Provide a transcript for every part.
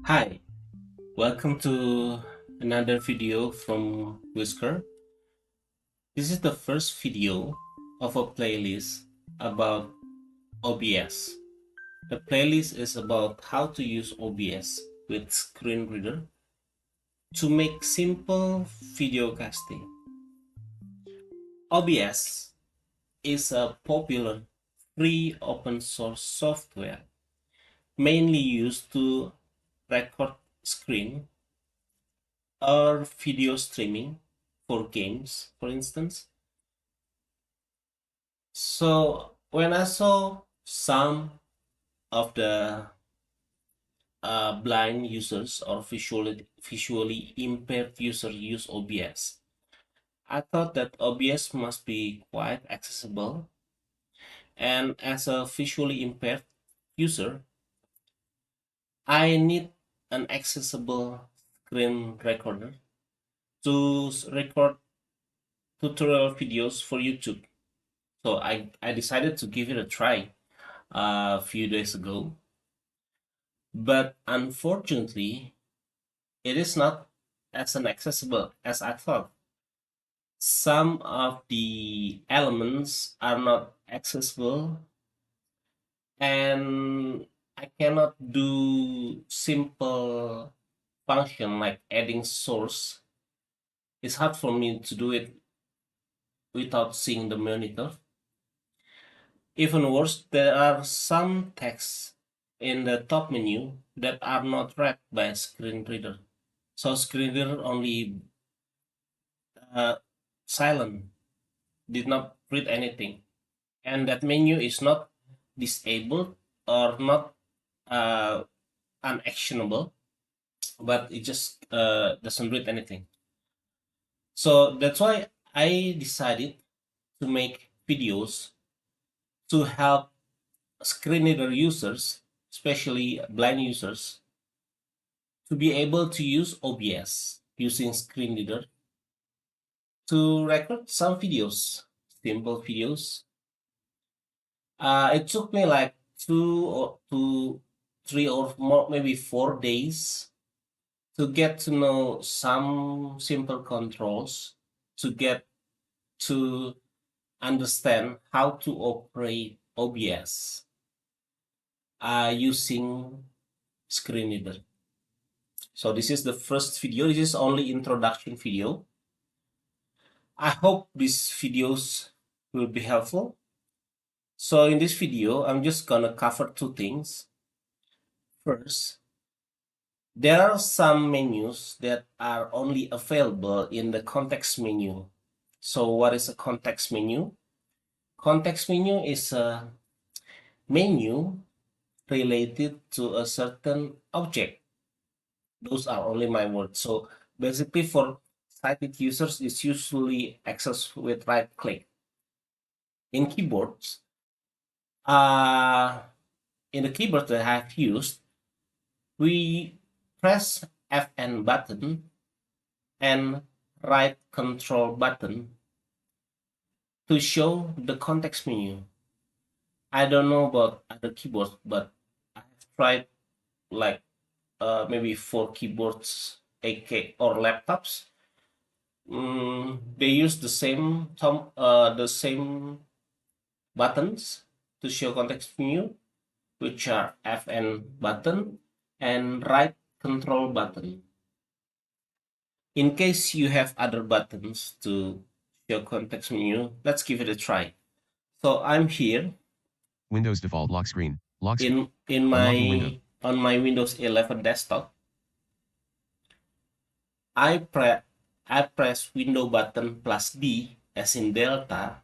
Hi, welcome to another video from Whisker. This is the first video of a playlist about OBS. The playlist is about how to use OBS with screen reader to make simple video casting. OBS is a popular free open source software mainly used to record screen or video streaming for games, for instance. So when I saw some of the blind users or visually impaired users use OBS, I thought that OBS must be quite accessible. And as a visually impaired user, I need an accessible screen recorder to record tutorial videos for YouTube. So I decided to give it a try a few days ago. But unfortunately, it is not as accessible as I thought. Some of the elements are not accessible, and I cannot do simple function like adding source. It's hard for me to do it without seeing the monitor. Even worse, there are some texts in the top menu that are not read by a screen reader. So screen reader only uh, silent, did not read anything. And that menu is not disabled or not uh, unactionable, but it just doesn't read anything. So that's why I decided to make videos to help screen reader users, especially blind users, to be able to use OBS using screen reader to record some videos, simple videos. It took me like 2 or 3 or more, maybe 4 days to get to know some simple controls, to get to understand how to operate OBS using screen reader. So this is the first video. This is only introduction video. I hope these videos will be helpful. So in this video, I'm just gonna cover two things. First, there are some menus that are only available in the context menu. So what is a context menu? Context menu is a menu related to a certain object. Those are only my words. So basically for sighted users, it's usually accessed with right click. In keyboards, in the keyboard that I have used, we press Fn button and right control button to show the context menu. I don't know about other keyboards, but I have tried like maybe 4 keyboards, AK or laptops. They use the same buttons to show context menu, which are Fn button and right control button. In case you have other buttons to show context menu, let's give it a try. So I'm here. Windows default lock screen. In my on my Windows 11 desktop. I press Window button plus D as in Delta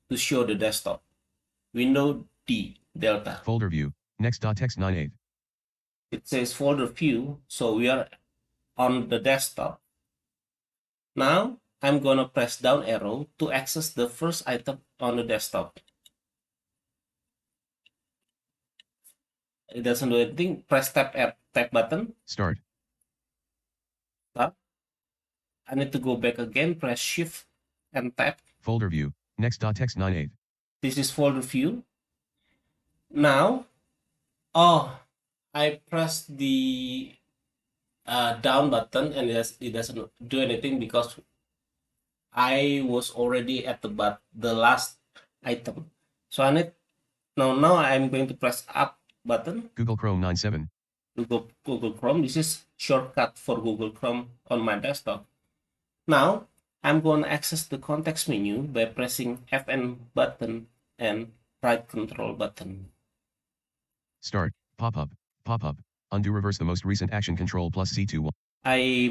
to show the desktop. Window D Delta. Folder view. Next.txt 98. It says folder view, so we are on the desktop. Now I'm gonna press down arrow to access the first item on the desktop. It doesn't do anything. Press tab button. Start. Start. I need to go back again. Press shift and tab. Folder view. Next.txt 98. This is folder view. Now, oh, I press the down button and it doesn't do anything because I was already at the last item. So I need now I'm going to press up button. Google Chrome 97. Google Chrome. This is shortcut for Google Chrome on my desktop. Now I'm going to access the context menu by pressing FN button and right control button. Start. Pop-up. Pop-up. Undo reverse the most recent action control plus C2. I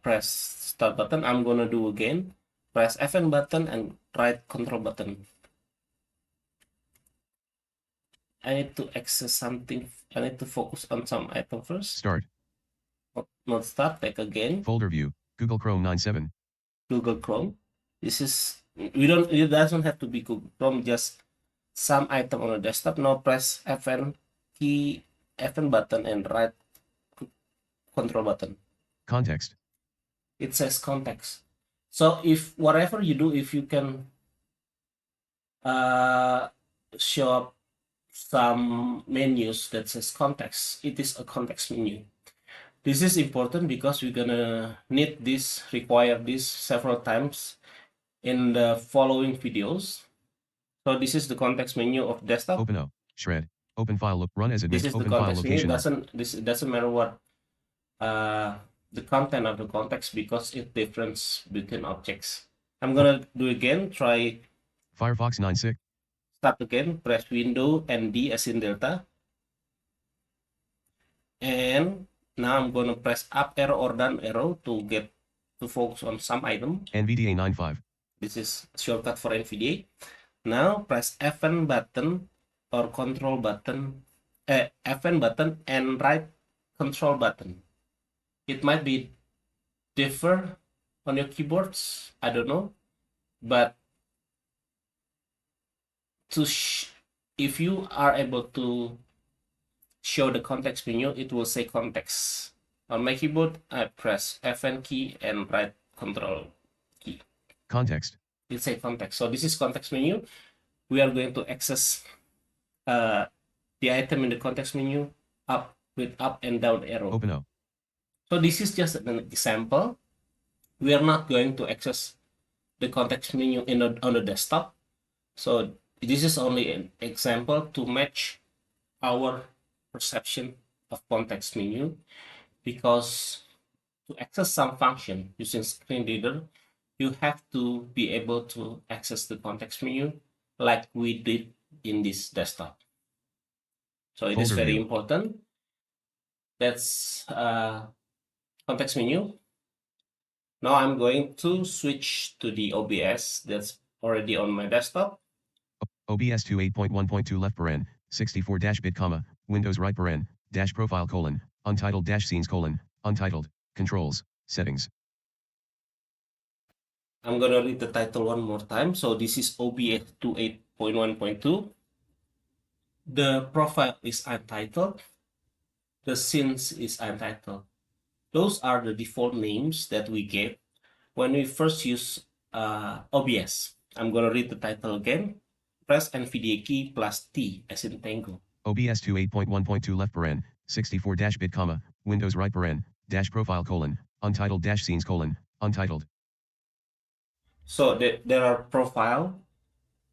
press start button. I'm gonna do again. Press FN button and right control button. I need to access something. I need to focus on some item first. Start. Not start, back again. Folder view. Google Chrome 97. Google Chrome. This is, it doesn't have to be Google Chrome, just some item on the desktop. Now press FN key, FN button and right control button. Context. It says context. So if whatever you do, if you can show up some menus that says context, it is a context menu. This is important because we're gonna need this, require this several times in the following videos. So this is the context menu of desktop. Open O. Shred. Open file look. Run as This admin. is the Open file context menu. location. It doesn't matter what the content of the context because it difference between objects. I'm gonna do again. Try Firefox 96. start again. Press Window and D as in Delta. And now I'm gonna press up arrow or down arrow to get to focus on some item. NVDA 95. This is shortcut for NVDA. Now press FN button or control button, FN button and right control button. It might be differ on your keyboards, I don't know, but if you are able to show the context menu, it will say context. On my keyboard, I press FN key and right control key. Context. It say context. So this is context menu. We are going to access the item in the context menu up with up and down arrow. Open O. So this is just an example. We are not going to access the context menu on the desktop. So this is only an example to match our perception of context menu, because to access some function using screen reader, you have to be able to access the context menu like we did in this desktop. So it is very important. That's context menu. Now I'm going to switch to the OBS that's already on my desktop. OBS 28.1.2 left paren, 64-bit comma, Windows right paren, dash profile colon, untitled dash scenes colon, untitled, controls, settings. I'm gonna read the title one more time. So this is OBS 28.1.2. The profile is untitled. The scenes is untitled. Those are the default names that we get when we first use OBS. I'm gonna read the title again. Press NVDA key plus T as in tango. OBS 28.1.2 left paren, 64-bit comma, Windows right paren, dash profile colon, untitled dash scenes colon, untitled. So there are profile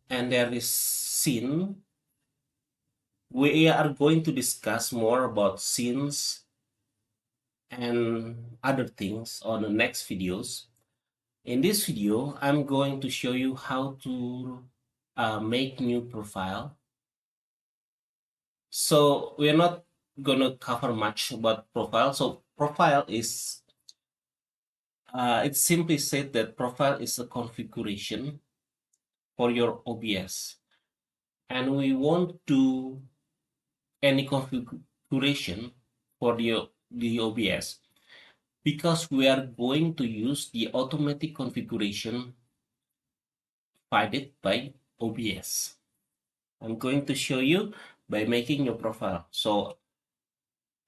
and there is scene. We are going to discuss more about scenes and other things on the next videos. In this video, I'm going to show you how to make new profile. So we're not gonna cover much about profile. So profile is, it's simply said that profile is a configuration for your OBS. And we won't do any configuration for the OBS because we are going to use the automatic configuration provided by OBS. I'm going to show you by making your profile. So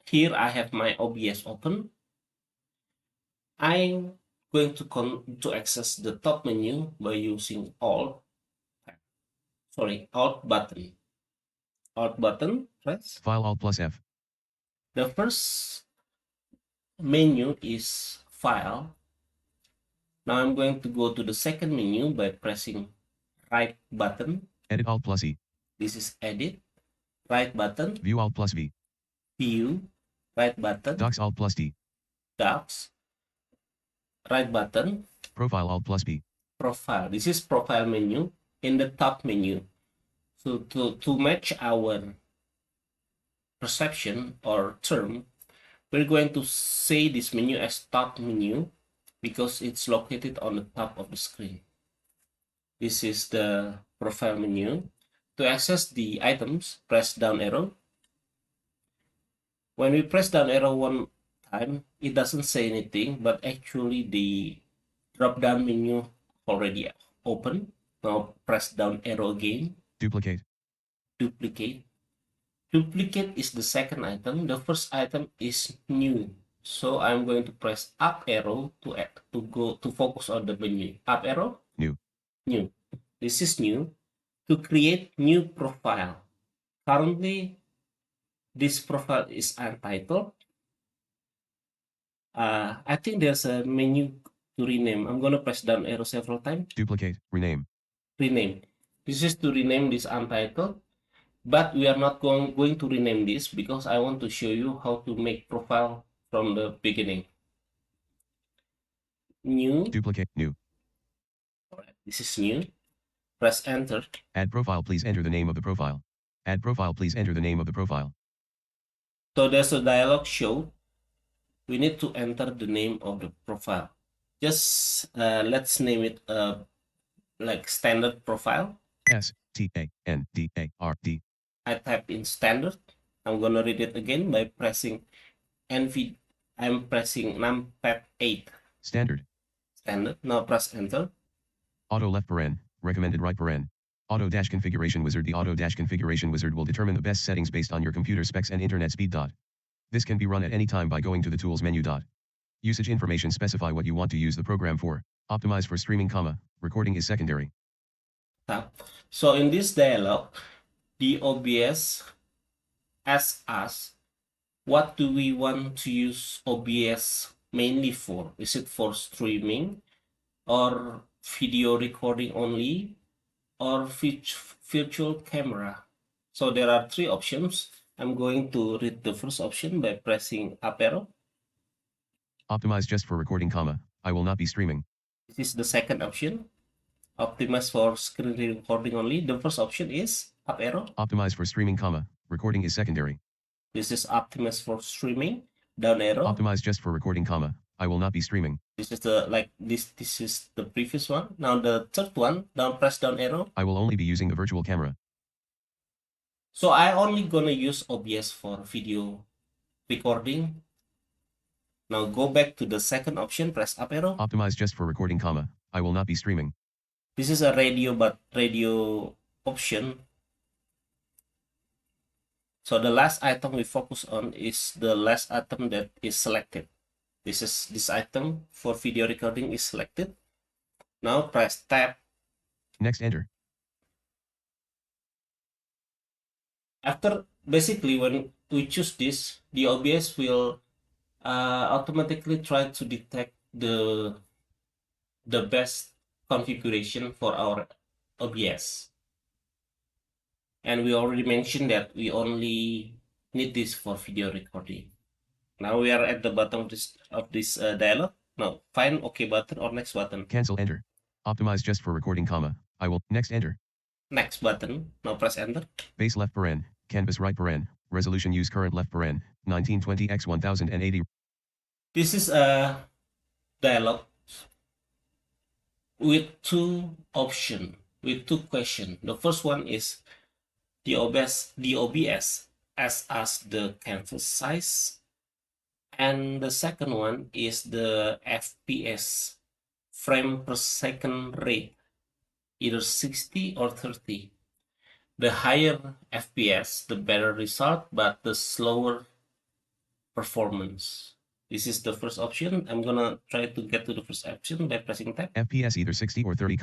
here I have my OBS open. I'm going to access the top menu by using Alt button. Alt button, press. File Alt plus F. The first menu is File. Now I'm going to go to the second menu by pressing right button. Edit Alt plus E. This is Edit. Right button. View Alt plus V. View. Right button. Docs Alt plus D. Docs. Right button. Profile Alt plus P. Profile. This is profile menu in the top menu. So to match our perception or term, we're going to say this menu as top menu because it's located on the top of the screen. This is the profile menu. To access the items, press down arrow. When we press down arrow one time, it doesn't say anything, but actually the drop down menu already open. Now press down arrow again. Duplicate. Duplicate. Duplicate is the second item. The first item is new. So I'm going to press up arrow to focus on the menu. Up arrow. New. New. This is new. To create new profile. Currently, this profile is untitled. I think there's a menu to rename. I'm going to press down arrow several times. Duplicate. Rename. Rename. This is to rename this untitled. But we are not going to rename this because I want to show you how to make profile from the beginning. New. Duplicate. New. All right, this is new. Press enter. Add profile. Please enter the name of the profile. Add profile. Please enter the name of the profile. So there's a dialog show. We need to enter the name of the profile. Just let's name it like standard profile. STANDARD. I type in standard. I'm gonna read it again by pressing NV. I'm pressing numpad 8. Standard. Standard. Now press enter. Auto left paren. Recommended right paren. Auto dash configuration wizard. The auto dash configuration wizard will determine the best settings based on your computer specs and internet speed. This can be run at any time by going to the tools menu. Usage information. Specify what you want to use the program for. Optimize for streaming, recording is secondary. So in this dialog, the OBS asks us, what do we want to use OBS mainly for? Is it for streaming or video recording only or virtual camera? So there are three options. I'm going to read the first option by pressing up arrow. Optimize just for recording, I will not be streaming. This is the second option. Optimize for screen recording only. The first option is up arrow. Optimize for streaming, recording is secondary. This is optimize for streaming. Down arrow. Optimize just for recording, I will not be streaming. This is the this is the previous one. Now the third one, press down arrow. I will only be using the virtual camera. So I only gonna use OBS for video recording. Now go back to the second option, press up arrow. Optimize just for recording, I will not be streaming. This is a radio option. So the last item we focus on is the last item that is selected. This item for video recording is selected. Now press tab. Next, enter. After basically when we choose this, the OBS will automatically try to detect the best configuration for our OBS. And we already mentioned that we only need this for video recording. Now we are at the bottom of this dialog. Now find OK button or next button. Cancel, enter. Optimize just for recording, I will. Next, enter. Next button. Now press enter. Base left paren, canvas right paren, resolution use current left paren, 1920 x 1080. This is a dialog with two options, with two questions. The first one is the OBS asks us the canvas size, and the second one is the FPS, frame per second rate, either 60 or 30. The higher FPS, the better result, but the slower performance. This is the first option. I'm gonna try to get to the first option by pressing tab. FPS either 60 or 30,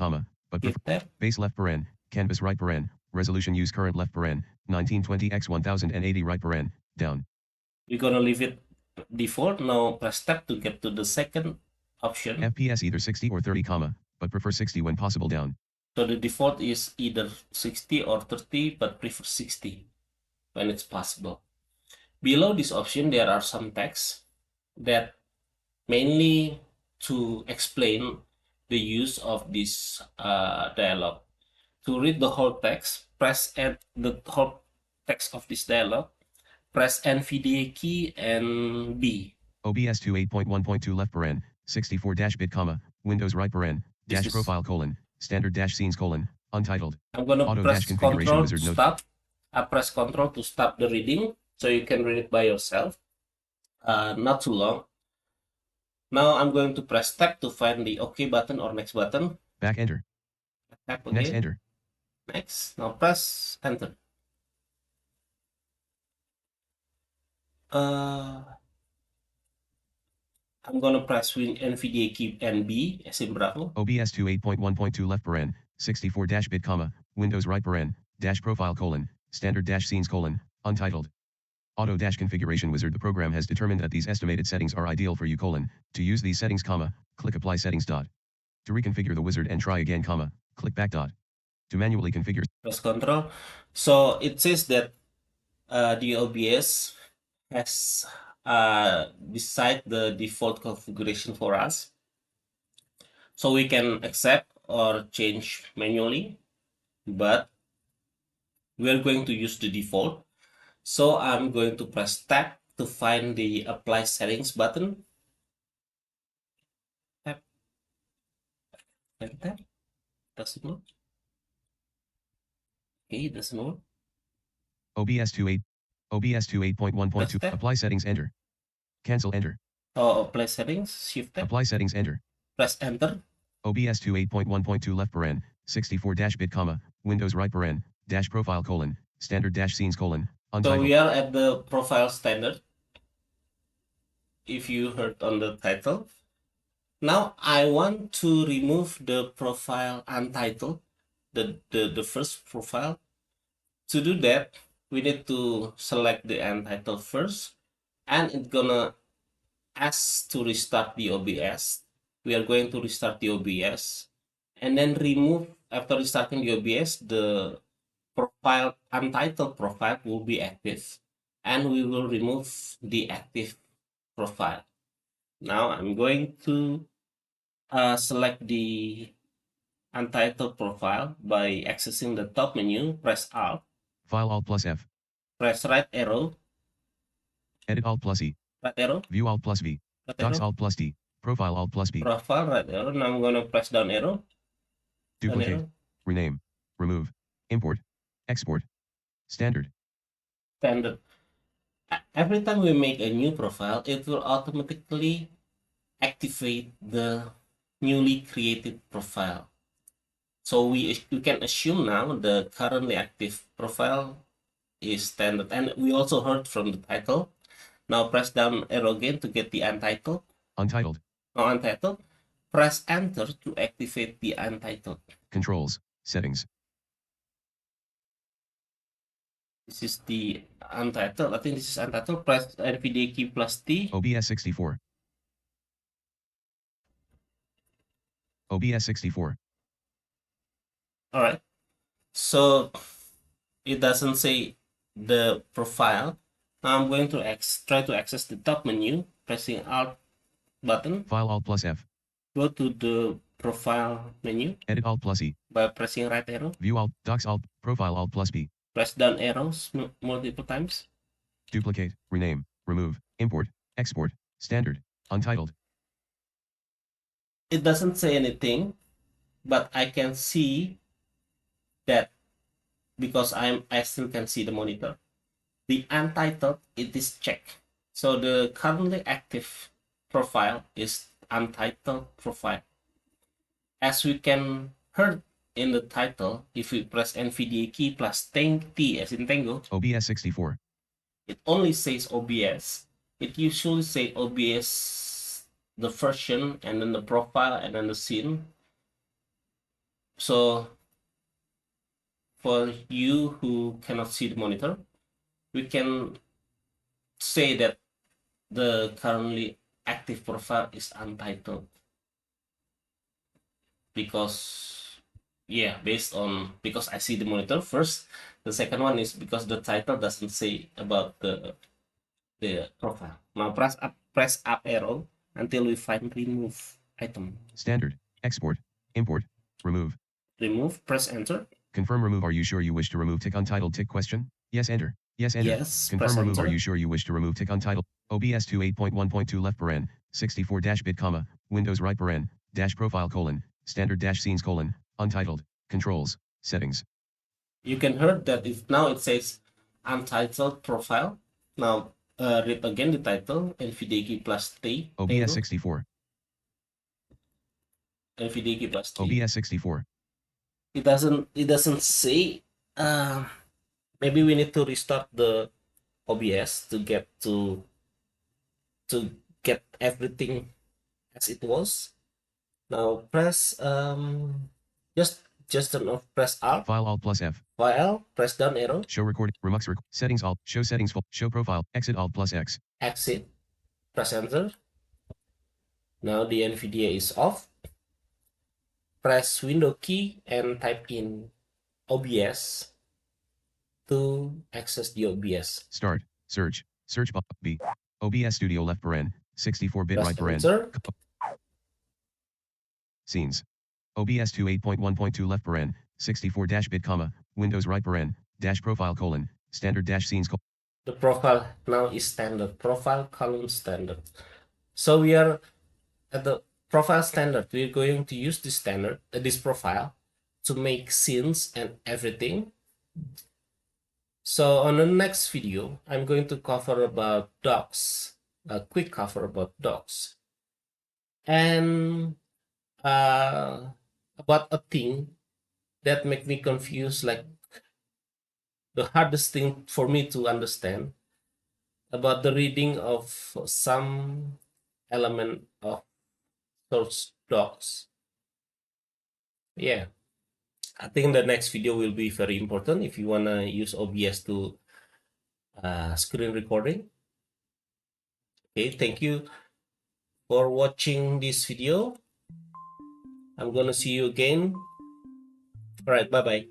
but tab. Base left paren, canvas right paren, resolution use current left paren, 1920 x 1080 right paren, down. We're gonna leave it default. Now press tab to get to the second option. FPS either 60 or 30, but prefer 60 when possible down. So the default is either 60 or 30, but prefer 60 when it's possible. Below this option, there are some text that mainly to explain the use of this dialog. To read the whole text, press the whole text of this dialog, press NVDA key and B. OBS 28.1.2 left paren, 64-bit, Windows right paren, dash profile colon, standard dash scenes colon, untitled. I'm gonna Auto press dash configuration Control to wizard note. stop. I press Control to stop the reading, so you can read it by yourself. Not too long. Now I'm going to press tab to find the OK button or next button. Back enter. Tab again. Next enter. Next. Now press enter. I'm gonna press NVDA key and B as in Bravo. OBS 28.1.2 left paren, 64-bit, Windows right paren, dash profile colon, standard dash scenes colon, untitled. Auto dash configuration wizard. The program has determined that these estimated settings are ideal for you colon. To use these settings, click apply settings dot. To reconfigure the wizard and try again, click back dot. To manually configure. Press Control. So it says that the OBS has decide the default configuration for us, so we can accept or change manually, but we are going to use the default. So I'm going to press tab to find the apply settings button. Tab and tab. Doesn't work. Okay, doesn't work. OBS 28.1.2 apply settings enter. Cancel enter. Oh, apply settings, shift tab. Apply settings enter. Press enter. OBS 28.1.2 left paren, 64-bit, Windows right paren, dash profile colon, standard dash scenes colon, untitled. So we are at the profile standard. If you heard on the title. Now I want to remove the profile untitled, the first profile. To do that, we need to select the untitled first, and it's gonna ask to restart the OBS. We are going to restart the OBS and then remove, after restarting the OBS, the profile untitled profile will be active, and we will remove the active profile. Now I'm going to select the untitled profile by accessing the top menu. Press Alt. File Alt plus F. Press right arrow. Edit Alt plus E. Right arrow. View Alt plus V. Right Docs arrow. Alt plus D. Profile Alt plus B. Profile right arrow. Now I'm gonna press down arrow. Duplicate. Down arrow. Rename. Remove. Import. Export. Standard. Standard. Every time we make a new profile, it will automatically activate the newly created profile. So we can assume now the currently active profile is standard, and we also heard from the title. Now press down arrow again to get the untitled. Untitled. Now untitled. Press enter to activate the untitled. Controls. Settings. This is the untitled. I think this is untitled. Press NVDA key plus T. OBS 64. OBS 64. All right. So it doesn't say the profile. Now I'm going to try to access the top menu, pressing Alt button. File Alt plus F. Go to the profile menu. Edit Alt plus E. By pressing right arrow. View Alt, Docs Alt, Profile Alt plus B. Press down arrows multiple times. Duplicate, rename, remove, import, export, standard, untitled. It doesn't say anything, but I can see that because I still can see the monitor. The untitled, it is checked. So the currently active profile is untitled profile. As we can heard in the title, if we press NVDA key plus T as in Tango, OBS 64. It only says OBS. It usually says OBS, the version, and then the profile, and then the scene. So for you who cannot see the monitor, we can say that the currently active profile is untitled, because yeah, based on, because I see the monitor first. The second one is because the title doesn't say about the profile. Now press up arrow until we find remove item. Standard. Export. Import. Remove. Remove, press enter. Confirm remove. Are you sure you wish to remove tick untitled tick question? Yes, enter. Yes, enter. Yes, press Confirm remove. Are enter. you sure you wish to remove tick untitled? OBS 28.1.2 left paren, 64 dash bit comma, Windows right paren, dash profile colon, standard dash scenes colon, untitled, controls, settings. You can hear that if now it says untitled profile. Now read again the title, NVDA plus T. OBS 64. NVDA plus T. OBS 64. It doesn't say. Maybe we need to restart the OBS to get everything as it was. Now press just turn off, press Alt. File Alt plus F. File, press down arrow. Show record, Remux settings Alt, show settings show profile, exit Alt plus X. Exit, press enter. Now the NVDA is off. Press Window key and type in OBS to access the OBS. Start, search B. OBS Studio left paren, 64-bit right paren. Scenes. OBS 28.1.2 left paren, 64 dash bit comma, Windows right paren, dash profile colon, standard dash scenes. The profile now is standard, profile column standard. So we are at the profile standard. We're going to use this standard, this profile, to make scenes and everything. So on the next video, I'm going to cover about docs, a quick cover about docs, and about a thing that make me confused, like the hardest thing for me to understand about the reading of some element of source docs. Yeah, I think the next video will be very important if you want to use OBS to screen recording. Okay, thank you for watching this video. I'm gonna see you again. All right, bye-bye.